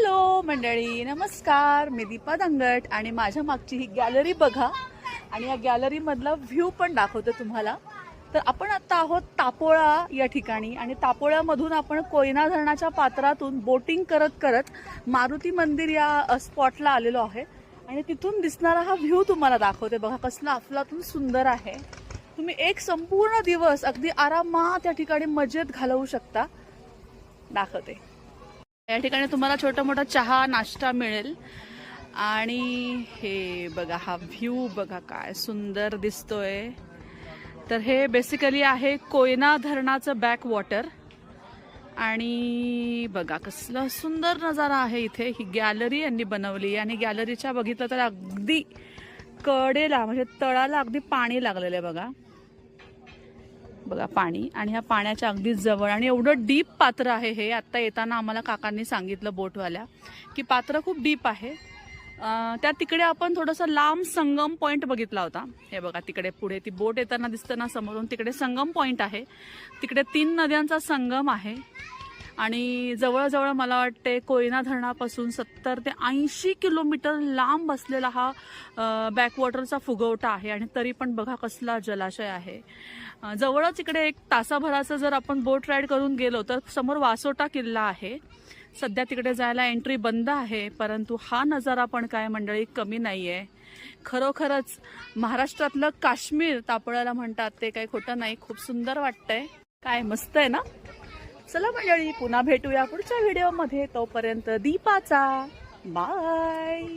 Hello मंडळी, नमस्कार. मी दीपा दंगट आणि माझ्या मागची ही गॅलरी बघा आणि या गॅलरी मधला व्ह्यू पण दाखवते तुम्हाला. तर आपण आता आहोत तापोळा या ठिकाणी आणि तापोळ्यामधून आपण कोयना धरणाच्या पात्रातून बोटिंग करत करत मारुती मंदिर या स्पॉटला आलेलो आहे आणि तिथून दिसणारा हा व्ह्यू तुम्हाला दाखवते. बघा कसला अफलातून सुंदर आहे. तुम्ही एक संपूर्ण दिवस अगदी आरामात या ठिकाणी मजेत घालवू शकता. दाखवते. या ठिकाणी तुम्हाला छोटा मोठा चहा नाश्ता मिळेल आणि हे बघा हा व्ह्यू बघा काय सुंदर दिसतोय. तर हे बेसिकली आहे कोयना धरणाचं बॅक वॉटर आणि बघा कसला सुंदर नजारा आहे. इथे ही गॅलरी यांनी बनवली आणि गॅलरीच्या बघितलं तर अगदी कडेला म्हणजे तळाला अगदी पाणी लागलेलं आहे. बघा बघा पाणी आणि ह्या पाण्याच्या अगदी जवळ आणि एवढं डीप पात्र आहे हे. आता येताना आम्हाला काकांनी सांगितलं बोटवाल्या की पात्र खूप डीप आहे. त्या तिकडे आपण थोडंसं लांब संगम पॉईंट बघितला होता. हे बघा तिकडे पुढे ती बोट येताना दिसतं ना समोरून, तिकडे संगम पॉईंट आहे. तिकडे 3 नद्यांचा संगम आहे आणि जवळजवळ मला वाटते कोयना धरणापासून 70 ते 80 किलोमीटर लांब असलेला हा बॅकवॉटरचा फुगवटा आहे आणि तरी पण बघा कसला जलाशय आहे. जवळच इकडे 1 तासाभराचं जर आपण बोट राईड करून गेलो तर समोर वासोटा किल्ला आहे. सध्या तिकडे जायला एंट्री बंद आहे, परंतु हा नजारा पण काय मंडळी कमी नाहीये. खरोखरच महाराष्ट्रातलं काश्मीर तापोळ्याला म्हणतात ते काही खोटं नाही. खूप सुंदर वाटतंय. काय मस्त आहे ना. चला मंडळी, पुन्हा भेटूया पुढच्या व्हिडिओमध्ये. तोपर्यंत दीपाचा बाय.